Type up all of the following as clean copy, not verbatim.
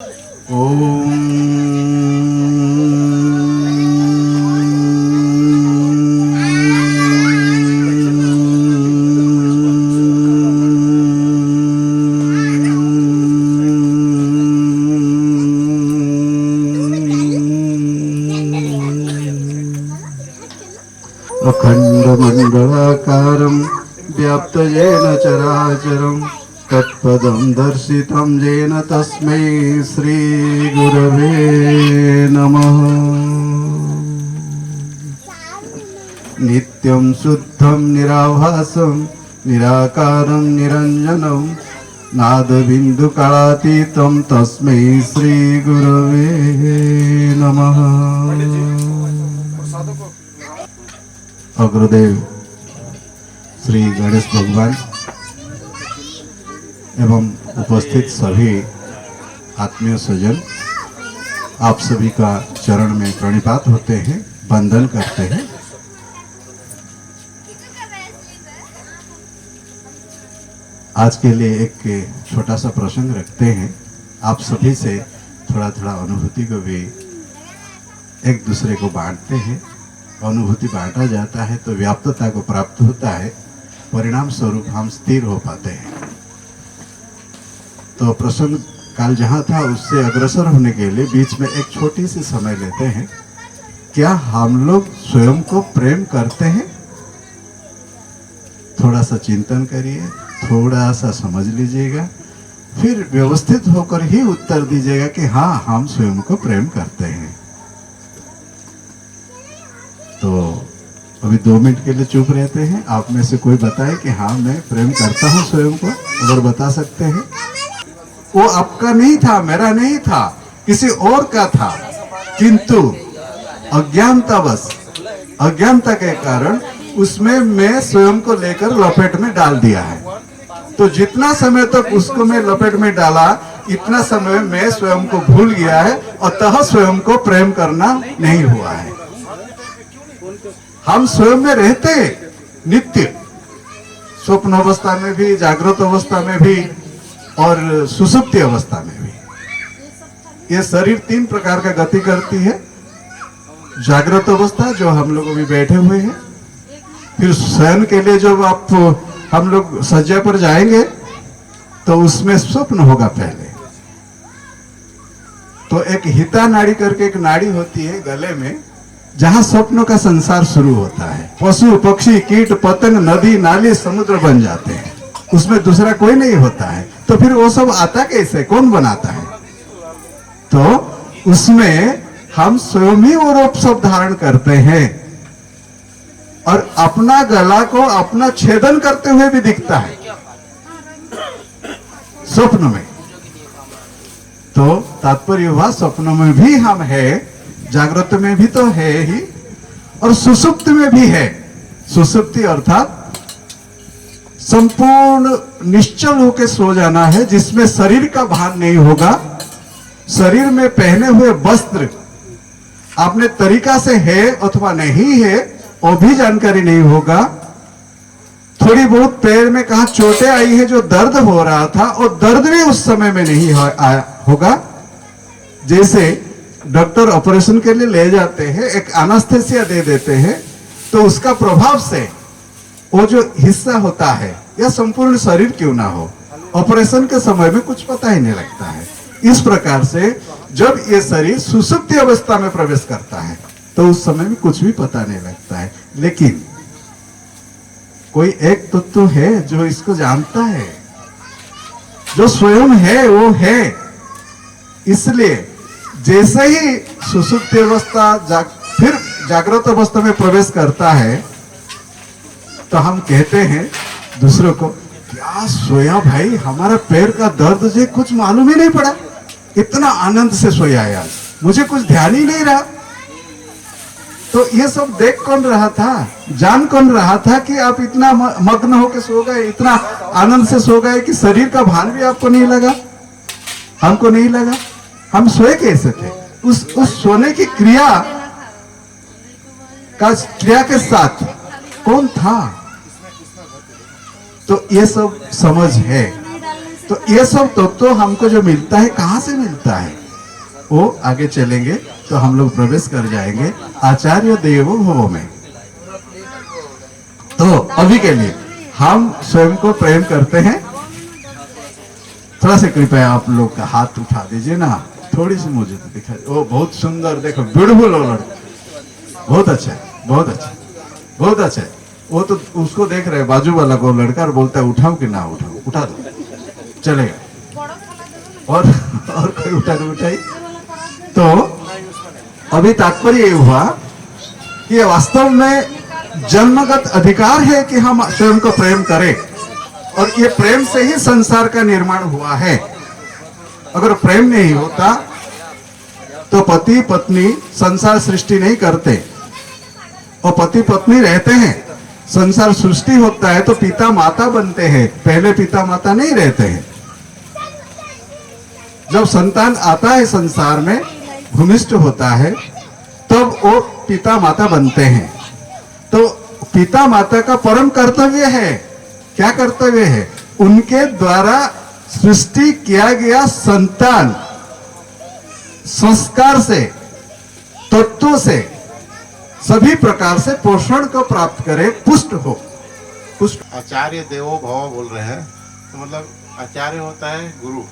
अखण्डमण्डलाकारं व्याप्तयेन चराचरं तत्पदं दर्शितं येन तस्मै श्रीगुरवे नमः। नित्यं शुद्धं निराभासं निराकारं निरञ्जनं नादबिन्दुकलातीतं तस्मै श्रीगुरवे नमः। अग्रदेव श्री गणेश भगवान एवं उपस्थित सभी आत्मीय स्वजन, आप सभी का चरण में प्रणिपात होते हैं, वंदन करते हैं। आज के लिए एक छोटा सा प्रसंग रखते हैं। आप सभी से थोड़ा थोड़ा अनुभूति को भी एक दूसरे को बांटते हैं। अनुभूति बांटा जाता है तो व्याप्तता को प्राप्त होता है, परिणाम स्वरूप हम स्थिर हो पाते हैं। तो प्रसंग काल जहाँ था उससे अग्रसर होने के लिए बीच में एक छोटी सी समय लेते हैं। क्या हम लोग स्वयं को प्रेम करते हैं? थोड़ा सा चिंतन करिए, थोड़ा सा समझ लीजिएगा, फिर व्यवस्थित होकर ही उत्तर दीजिएगा कि हाँ, हम स्वयं को प्रेम करते हैं। तो अभी 2 मिनट के लिए चुप रहते हैं। आप में से कोई बताए कि हाँ, मैं प्रेम करता हूँ स्वयं को, अगर बता सकते हैं। वो आपका नहीं था, मेरा नहीं था, किसी और का था, किंतु अज्ञानतावश, अज्ञानता के कारण उसमें मैं स्वयं को लेकर लपेट में डाल दिया है। तो जितना समय तक उसको मैं लपेट में डाला, इतना समय मैं स्वयं को भूल गया है, अतः स्वयं को प्रेम करना नहीं हुआ है। हम स्वयं में रहते नित्य, स्वप्न अवस्था में भी, जागृत अवस्था में भी और सुसुप्ति अवस्था में भी। ये शरीर 3 प्रकार का गति करती है। जागृत अवस्था जो हम लोग अभी बैठे हुए हैं, फिर शयन के लिए जब हम लोग सज्जा पर जाएंगे तो उसमें स्वप्न होगा पहले। तो एक हिता नाड़ी करके एक नाड़ी होती है गले में, जहां स्वप्नों का संसार शुरू होता है। पशु पक्षी कीट पतंग नदी नाली समुद्र बन जाते हैं, उसमें दूसरा कोई नहीं होता है। तो फिर वो सब आता कैसे, कौन बनाता है? तो उसमें हम स्वयं ही वो रूप सब धारण करते हैं और अपना गला को अपना छेदन करते हुए भी दिखता है स्वप्न में। तो तात्पर्य हुआ, स्वप्नों में भी हम है, जागृत में भी तो है ही, और सुसुप्ति में भी है। सुसुप्ति अर्थात संपूर्ण निश्चल होकर सो जाना है, जिसमें शरीर का भान नहीं होगा। शरीर में पहने हुए वस्त्र अपने तरीका से है अथवा नहीं है वो भी जानकारी नहीं होगा। थोड़ी बहुत पैर में कहा चोटें आई है, जो दर्द हो रहा था और दर्द भी उस समय में नहीं होगा। जैसे डॉक्टर ऑपरेशन के लिए ले जाते हैं, एक एनेस्थेसिया दे देते हैं, तो उसका प्रभाव से वो जो हिस्सा होता है या संपूर्ण शरीर क्यों ना हो, ऑपरेशन के समय में कुछ पता ही नहीं लगता है। इस प्रकार से जब ये शरीर सुसुप्ति अवस्था में प्रवेश करता है तो उस समय में कुछ भी पता नहीं लगता है। लेकिन कोई एक तत्व है जो इसको जानता है, जो स्वयं है वो है। इसलिए जैसे ही सुसुप्ति अवस्था फिर जागृत अवस्था में प्रवेश करता है तो हम कहते हैं दूसरों को, क्या सोया भाई, हमारा पैर का दर्द जो कुछ मालूम ही नहीं पड़ा, इतना आनंद से सोया है आज, मुझे कुछ ध्यान ही नहीं रहा। तो ये सब देख कौन रहा था, जान कौन रहा था कि आप इतना मग्न होकर सो गए, इतना आनंद से सो गए कि शरीर का भान भी आपको नहीं लगा, हमको नहीं लगा। हम सोए कैसे थे? उस सोने की क्रिया के साथ कौन था? तो ये सब समझ है। तो ये सब तत्व हमको जो मिलता है कहाँ से मिलता है, वो आगे चलेंगे तो हम लोग प्रवेश कर जाएंगे आचार्य देवो भव में। तो अभी के लिए हम स्वयं को प्रेम करते हैं। थोड़ा सा कृपया आप लोग का हाथ उठा दीजिए ना, थोड़ी सी मुझे तो दिखाई। ओ बहुत सुंदर, देखो ब्यूटीफुल हो लड़का, बहुत अच्छा है, बहुत अच्छा, बहुत अच्छा है। वो तो उसको देख रहे बाजू वाला को लड़का और बोलता है उठाओ कि ना उठाओ, उठा दो चलेगा। और कोई उठा दो, उठाई। तो अभी तात्पर्य ये हुआ कि वास्तव में जन्मगत अधिकार है कि हम स्वयं को प्रेम करें, और ये प्रेम से ही संसार का निर्माण हुआ है। अगर प्रेम नहीं होता तो पति पत्नी संसार सृष्टि नहीं करते, और पति पत्नी रहते हैं, संसार सृष्टि होता है तो पिता माता बनते हैं, पहले पिता माता नहीं रहते हैं। जब संतान आता है संसार में, भूमिष्ठ होता है, तब वो पिता माता बनते हैं। तो पिता माता का परम कर्तव्य है, क्या कर्तव्य है, उनके द्वारा सृष्टि किया गया संतान संस्कार से, तत्व से, सभी प्रकार से पोषण को प्राप्त करे, पुष्ट हो। पुष्ट आचार्य देवो भव बोल रहे हैं, तो मतलब आचार्य होता है गुरु,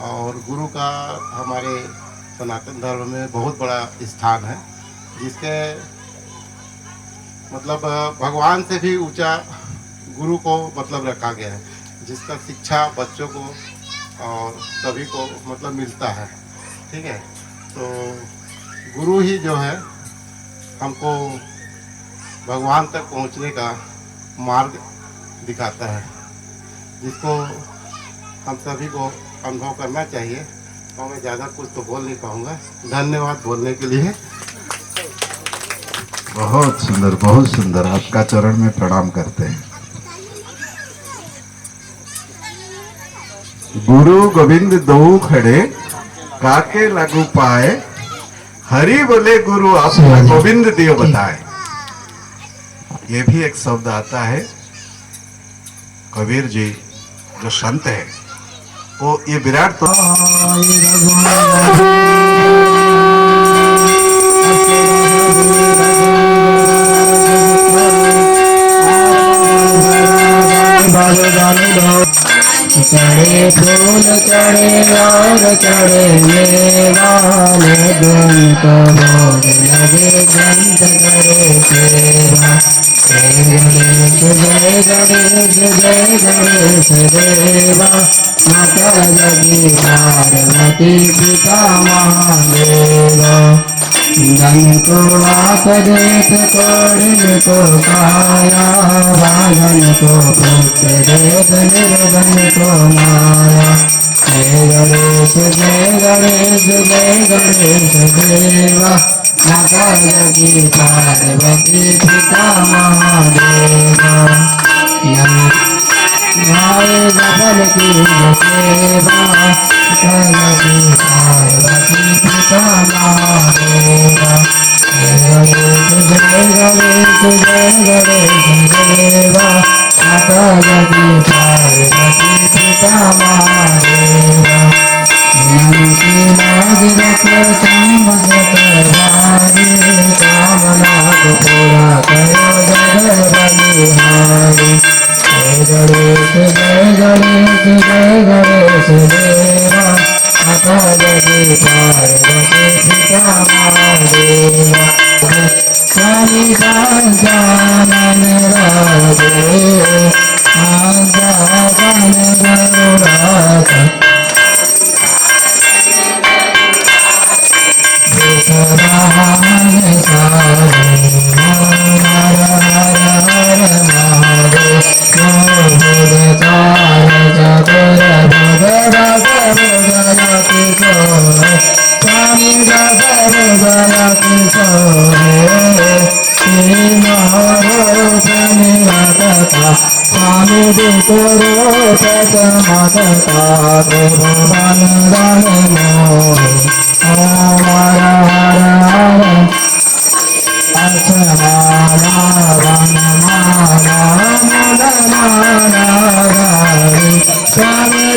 और गुरु का हमारे सनातन धर्म में बहुत बड़ा स्थान है, जिसके मतलब भगवान से भी ऊंचा गुरु को मतलब रखा गया है, जिसका शिक्षा बच्चों को और सभी को मतलब मिलता है। ठीक है, तो गुरु ही जो है हमको भगवान तक पहुंचने का मार्ग दिखाता है, जिसको हम सभी को अनुभव करना चाहिए। और मैं ज़्यादा कुछ तो बोल नहीं पाऊँगा, धन्यवाद बोलने के लिए। बहुत सुंदर, बहुत सुंदर, आपका चरण में प्रणाम करते हैं। गुरु गोविंद दो खड़े काके लगू पाए, हरि बोले गुरु आपका गोविंद दियो बताए। ये भी एक शब्द आता है, कबीर जी जो संत है वो ये विराट तो चढ़े फूल चढ़े और चढ़े मेवा, गुण को भोग लगे ग्रंथ करे सेवा। जय गणेश जय गणेश देवा, माता जगी पार्वती पिता महादेवा। धन को आप देत कौड़िल को काया, राजन को पुत्र देत निर्धन को माया। जय गणेश जय गणेश जय गणेश देवा, माता जगी पार्वती पिता महादेवा। नाय गबल की सेवा, जगी पार्वती पिता महादेवा। जय गणेश जय गणेश देवा, माता जगी पार्वती पिता महादेवा। मन की लाज रखो संवत करवारी, कामना को पूरा करो जग बलिहारी। जय गणेश जय गणेश जय गणेश देवा, माता जगी पार्वती पिता महादेवा। स्वामी गजानन राजे, गजानन गरुड़ास, विठलान सारे, हर हर हर महादेव। भूतकार चतुर भुज भुज किशोर, स्वामी भुज किशोर। श्री महारूप निरतता, स्वामी विकोरूप चमत्ता, त्रिभुवन धन मोहि। ओम हर हर हर अक्षमाला वनमाला मूलमाला हरि, स्वामी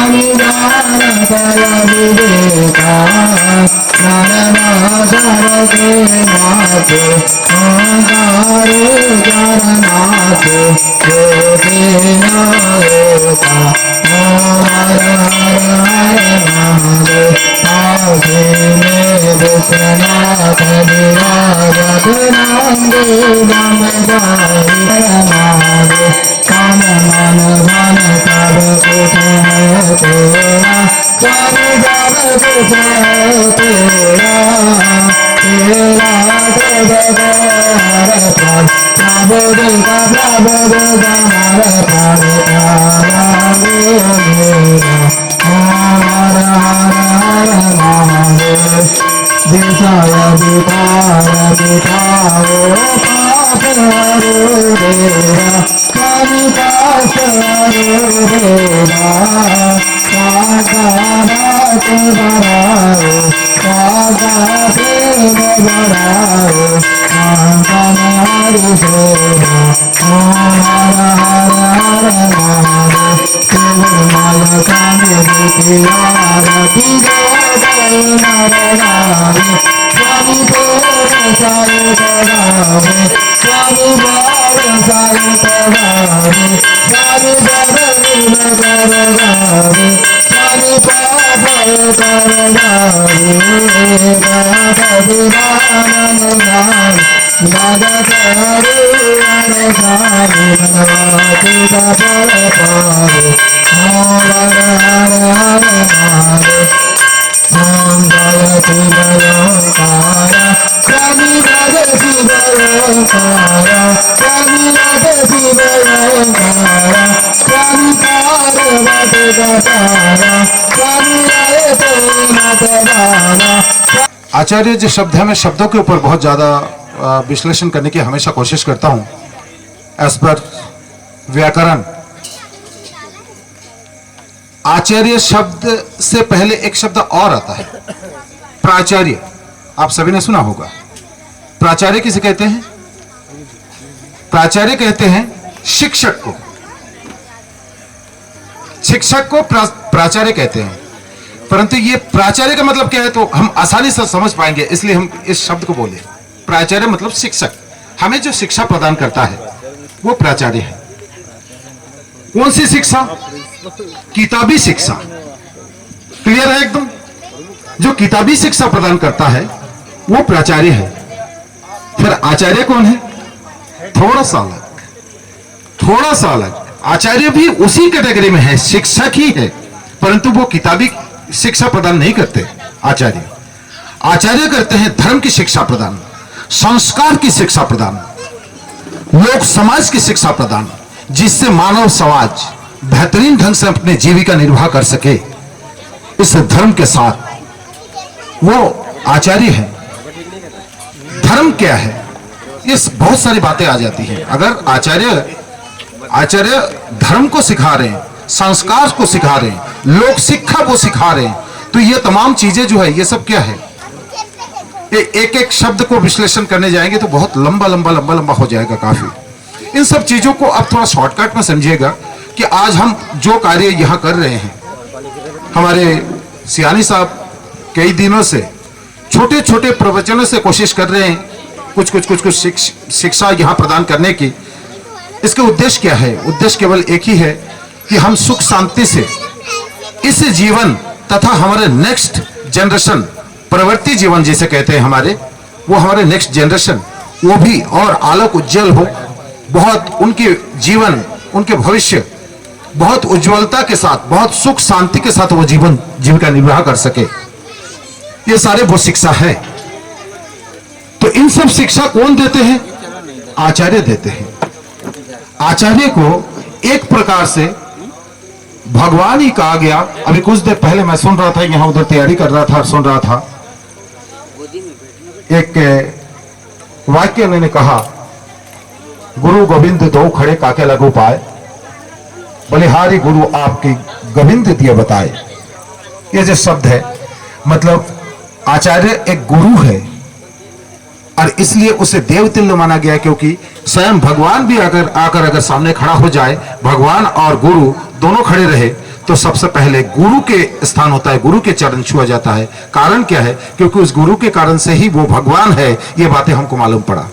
स्वामी आचार्य जो शब्द है, मैं शब्दों के ऊपर बहुत ज़्यादा विश्लेषण करने की हमेशा कोशिश करता हूँ एज पर व्याकरण। आचार्य शब्द से पहले एक शब्द और आता है, प्राचार्य। आप सभी ने सुना होगा। प्राचार्य किसे कहते हैं? प्राचार्य कहते हैं शिक्षक को। शिक्षक को प्राचार्य कहते हैं। परंतु ये प्राचार्य का मतलब क्या है तो हम आसानी से समझ पाएंगे, इसलिए हम इस शब्द को बोले। प्राचार्य मतलब शिक्षक, हमें जो शिक्षा प्रदान करता है वो प्राचार्य है। कौन सी शिक्षा? किताबी शिक्षा। क्लियर है एकदम? जो किताबी शिक्षा प्रदान करता है वो प्राचार्य है। फिर आचार्य कौन है? थोड़ा सा अलग। आचार्य भी उसी कैटेगरी में है, शिक्षक ही है, परंतु वो किताबी शिक्षा प्रदान नहीं करते। आचार्य करते हैं धर्म की शिक्षा प्रदान, संस्कार की शिक्षा प्रदान, लोक समाज की शिक्षा प्रदान, जिससे मानव समाज बेहतरीन ढंग से अपने जीविका निर्वाह कर सके। इस धर्म के साथ वो आचार्य है। धर्म क्या है, इस बहुत सारी बातें आ जाती हैं। अगर आचार्य धर्म को सिखा रहे हैं, संस्कार को सिखा रहे हैं, लोक शिक्षा को सिखा रहे हैं, तो ये तमाम चीजें जो है ये सब क्या है? एक एक शब्द को विश्लेषण करने जाएंगे तो बहुत लंबा हो जाएगा काफी। इन सब चीजों को अब थोड़ा शॉर्टकट में समझिएगा कि आज हम जो कार्य यहाँ कर रहे हैं, हमारे सियानी साहब कई दिनों से छोटे छोटे प्रवचनों से कोशिश कर रहे हैं कुछ शिक्षा यहाँ प्रदान करने की। इसका उद्देश्य क्या है? उद्देश्य केवल एक ही है कि हम सुख शांति से इस जीवन तथा हमारे नेक्स्ट जनरेशन, प्रवर्ती जीवन जिसे कहते हैं हमारे, वो हमारे नेक्स्ट जनरेशन वो भी और आलोक उज्जवल हो, बहुत उनके जीवन, उनके भविष्य बहुत उज्ज्वलता के साथ, बहुत सुख शांति के साथ वो जीविका निर्वाह कर सके। ये सारे वो शिक्षा है। तो इन सब शिक्षा कौन देते हैं? आचार्य देते हैं। आचार्य को एक प्रकार से भगवान ही कहा गया। अभी कुछ देर पहले मैं सुन रहा था, यहां उधर तैयारी कर रहा था, सुन रहा था, एक वाक्य उन्होंने कहा, गुरु गोविंद दो खड़े काके लगो पाए, बलिहारी गुरु आपकी गोविंद दिए बताए। ये जो शब्द है, मतलब आचार्य एक गुरु है और इसलिए उसे देवतुल्य माना गया, क्योंकि स्वयं भगवान भी आकर सामने खड़ा हो जाए, भगवान और गुरु दोनों खड़े रहे, तो सबसे पहले गुरु के स्थान होता है, गुरु के चरण छुआ जाता है। कारण क्या है? क्योंकि उस गुरु के कारण से ही वो भगवान है, ये बातें हमको मालूम पड़ा।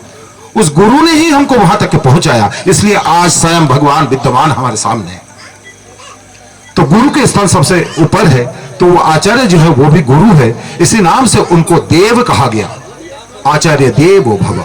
उस गुरु ने ही हमको वहां तक पहुंचाया, इसलिए आज स्वयं भगवान विद्यमान हमारे सामने है। तो गुरु के स्थान सबसे ऊपर है, तो वो आचार्य जो है वो भी गुरु है, इसी नाम से उनको देव कहा गया। आचार्य देवो भव।